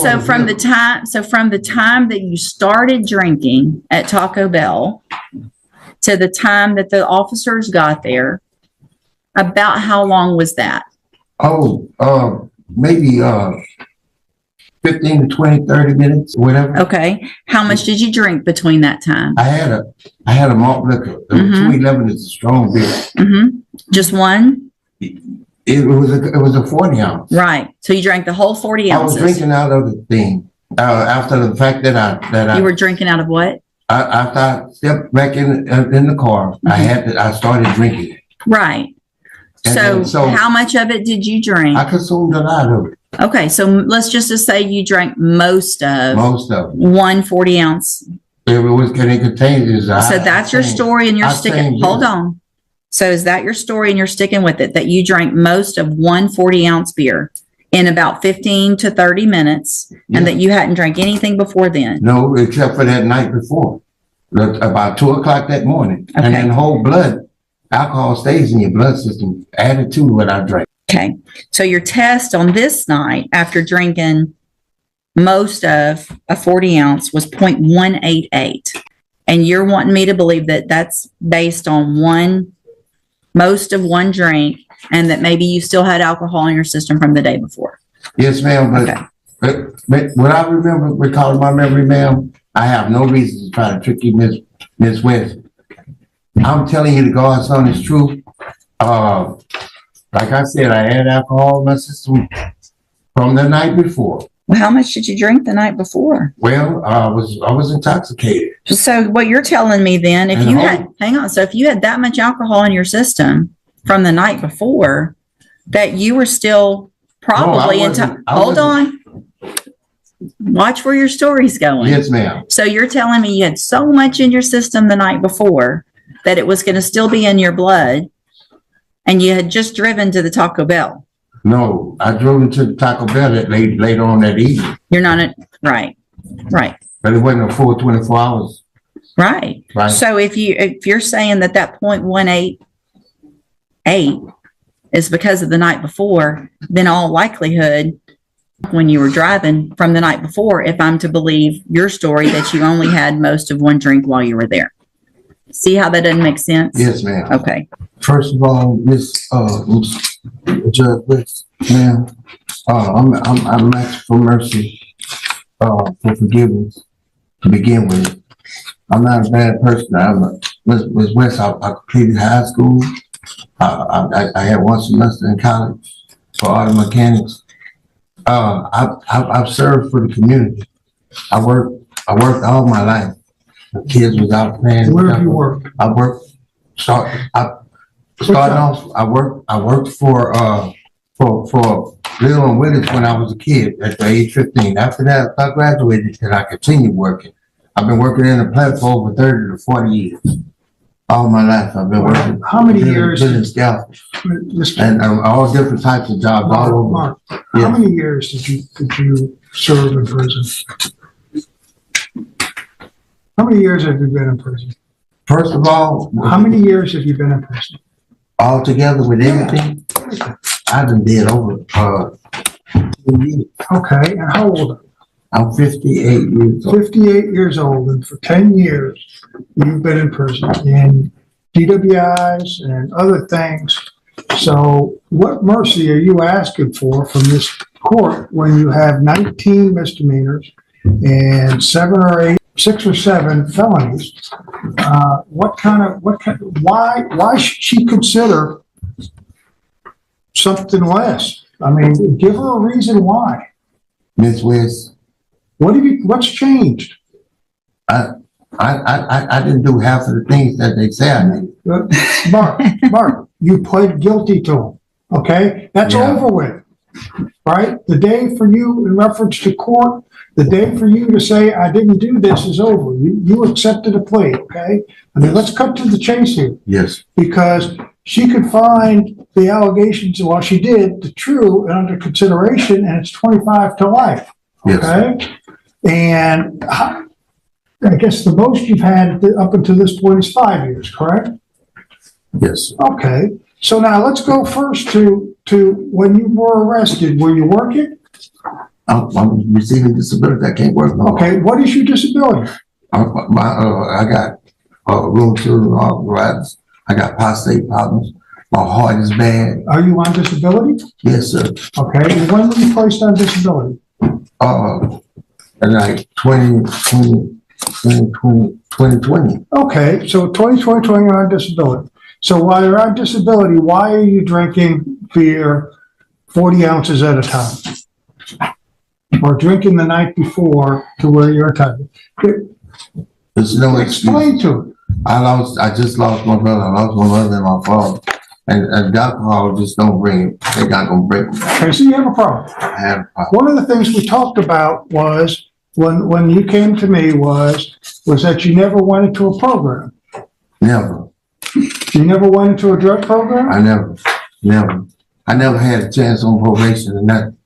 So from the time that you started drinking at Taco Bell to the time that the officers got there, about how long was that? Oh, maybe 15 to 20, 30 minutes, whatever. Okay. How much did you drink between that time? I had a malt liquor. The 211 is a strong beer. Mm-hmm. Just one? It was a 40 ounce. Right. So you drank the whole 40 ounces. I was drinking out of the thing. After the fact that you were drinking out of what? After I stepped back in the car, I started drinking it. Right. So how much of it did you drink? I consumed a lot of it. Okay, so let's just say you drank most of 1 40 ounce. It was getting contagious. So that's your story, and you're sticking. Hold on. So is that your story, and you're sticking with it? That you drank most of 1 40 ounce beer in about 15 to 30 minutes, and that you hadn't drank anything before then? No, except for that night before, about 2 o'clock that morning, and then whole blood. Alcohol stays in your blood system, added to what I drank. Okay. So your test on this night after drinking most of a 40 ounce was 0.188. And you're wanting me to believe that that's based on most of one drink, and that maybe you still had alcohol in your system from the day before. Yes, ma'am. But what I recalling my memory, ma'am, I have no reason to try to trick you, Miss West. I'm telling you the God's honest truth. Like I said, I had alcohol in my system from the night before. Well, how much did you drink the night before? Well, I was intoxicated. So what you're telling me then, if you had that much alcohol in your system from the night before, that you were still probably hold on. Watch where your story's going. Yes, ma'am. So you're telling me you had so much in your system the night before that it was going to still be in your blood, and you had just driven to the Taco Bell. No, I drove into the Taco Bell later on that evening. You're not right. But it wasn't a full 24 hours. Right. So if you're saying that 0.188 is because of the night before, then all likelihood, when you were driving from the night before, if I'm to believe your story, that you only had most of one drink while you were there. See how that doesn't make sense? Yes, ma'am. Okay. First of all, Miss Judge, ma'am, I'm asking for mercy, for forgiveness to begin with. I'm not a bad person. Miss West, I completed high school. I had 1 semester in college for auto mechanics. I've served for the community. I worked all my life. The kids was out playing. Where have you worked? I worked for Little and Willis when I was a kid at the age 15. After that, I graduated and I continued working. I've been working in the plant for over 30 to 40 years. All my life I've been working. How many years? Business scouts and all different types of jobs all over. Mark, how many years did you serve in prison? How many years have you been in prison? First of all, how many years have you been in prison? All together with everything, I done did over 2 years. Okay, and how old are you? I'm 58 years old. 58 years old, and for 10 years you've been in prison in DWIs and other things. So what mercy are you asking for from this court when you have 19 misdemeanors and 6 or 7 felonies? Why should she consider something less? I mean, give her a reason why. Miss West, what's changed? I didn't do half of the things that they say I did. Mark, you pled guilty to them. Okay, that's over with, right? The day for you, in reference to court, the day for you to say I didn't do this is over. You accepted a plea. Okay, I mean, let's cut to the chase here. Yes, because she could find the allegations, well, she did, the true and under consideration, and it's 25 to life. Okay, yes. And I guess the most you've had up until this point is 5 years, correct? Yes. Okay. So now let's go first to when you were arrested. Were you working? I'm receiving disability. I can't work no more. Okay, what is your disability? I got rheumatoid arthritis. I got prostate problems. My heart is bad. Are you on disability? Yes, sir. Okay, and when were you placed on disability? Like 2020. Okay, so 2020, you're on disability. So while you're on disability, why are you drinking beer 40 ounces at a time? Or drinking the night before to where you're tired? There's no Explain excuse. to it. I just lost my brother. I lost my mother and my father. And the alcohol just don't bring it. They're not gonna break me. Okay, so you have a problem. I have a problem. One of the things we talked about was, when you came to me was that you never went into a program. Never. You never went into a drug program? I never had a chance on probation and nothing.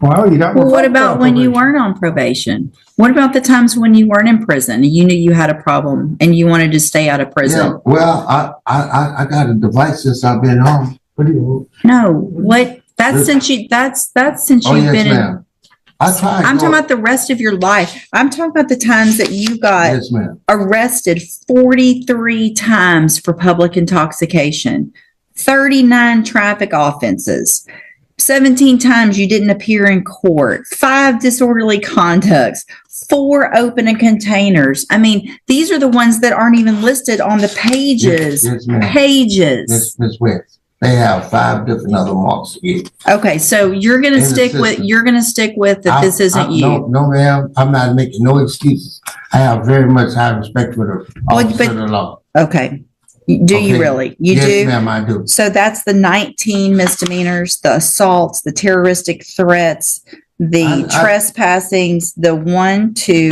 Well, you got. Well, what about when you weren't on probation? What about the times when you weren't in prison and you knew you had a problem and you wanted to stay out of prison? Yeah, well, I got a device since I've been home. What do you? No, what? That's since you've Oh, yes, been in. ma'am. I tried. I'm talking about the rest of your life. I'm talking about the times that you got Yes, ma'am. arrested 43 times for public intoxication, 39 traffic offenses, 17 times you didn't appear in court, 5 disorderly conducts, 4 open containers. I mean, these are the ones that aren't even listed on the pages. Yes, ma'am. Pages. Miss West. They have 5 different other marks here. Okay, so you're going to In the stick with that this isn't you. No, ma'am. I'm not making no excuses. I have very much high respect for the officer of the law. Okay. Do you Okay. really? You Yes, do? ma'am, I do. So that's the 19 misdemeanors, the assaults, the terroristic threats, the trespassings, the 1, 2,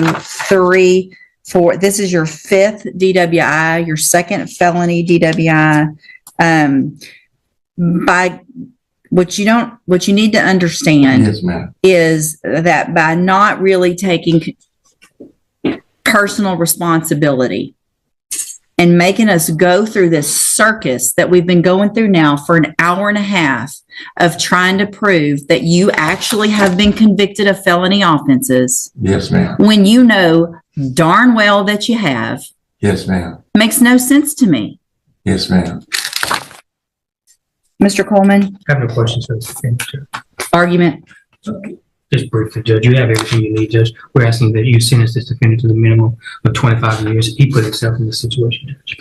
3, 4. This is your 5th DWI, your 2nd felony DWI. By what you need to understand Yes, ma'am. is that by not really taking personal responsibility and making us go through this circus that we've been going through now for an hour and a half of trying to prove that you actually have been convicted of felony offenses, Yes, ma'am. when you know darn well that you have, Yes, ma'am. makes no sense to me. Yes, ma'am. Mr. Coleman, I have no questions for the argument. Just briefly, Judge, you have everything you need, Judge. We're asking that you sentence this defendant to the minimum of 25 years. He put himself in this situation, Judge.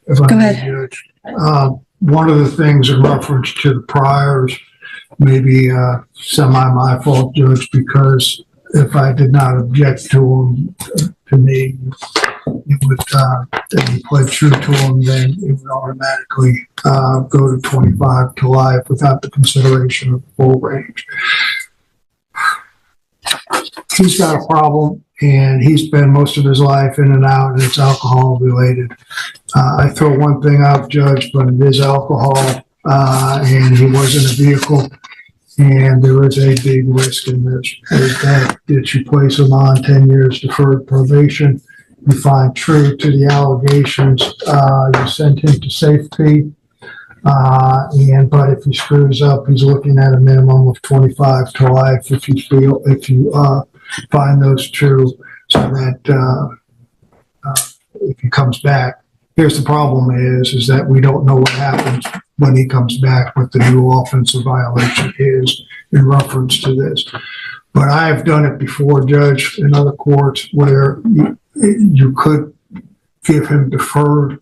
If I Go may, ahead. Judge. One of the things in reference to the priors, maybe semi my fault, Judge, because if I did not object to him, to me, it would, if he pled true to him, then it would automatically go to 25 to life without the consideration of the full range. He's got a problem, and he spent most of his life in and out, and it's alcohol related. I throw one thing out, Judge, but it is alcohol, and he was in a vehicle, and there is a big risk in this. Is that you place him on 10 years deferred probation, you find true to the allegations, you send him to safety, but if he screws up, he's looking at a minimum of 25 to life if you find those true, so that if he comes back. Here's the problem is that we don't know what happens when he comes back, what the new offensive violation is in reference to this. But I have done it before, Judge, in other courts where you could give him deferred.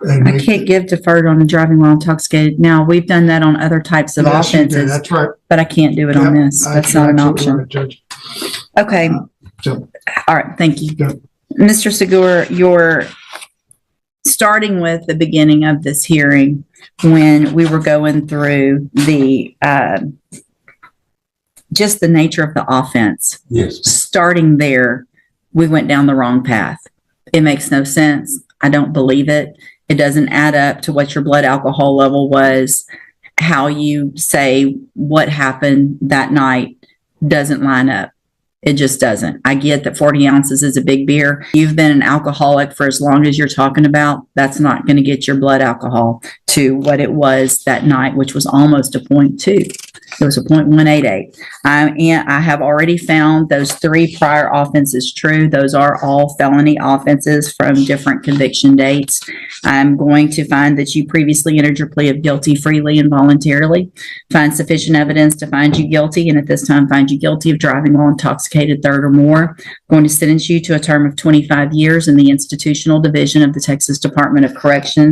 And I can't give deferred on a driving while intoxicated. Now, we've done that on other types of Yes, you did. offenses, That's right. but I can't do it on Yep, this. That's not an absolutely option. right, Judge. Okay. So, All right. Thank you. Yep. Mr. Segura, you're starting with the beginning of this hearing when we were going through the just the nature of the offense. Yes. Starting there, we went down the wrong path. It makes no sense. I don't believe it. It doesn't add up to what your blood alcohol level was. How you say what happened that night doesn't line up. It just doesn't. I get that 40 ounces is a big beer. You've been an alcoholic for as long as you're talking about. That's not going to get your blood alcohol to what it was that night, which was almost a 0.2. It was a .188. And I have already found those 3 prior offenses true. Those are all felony offenses from different conviction dates. I'm going to find that you previously entered your plea of guilty freely and voluntarily, find sufficient evidence to find you guilty, and at this time find you guilty of driving while intoxicated third or more. I'm going to sentence you to a term of 25 years in the institutional division of the Texas Department of Corrections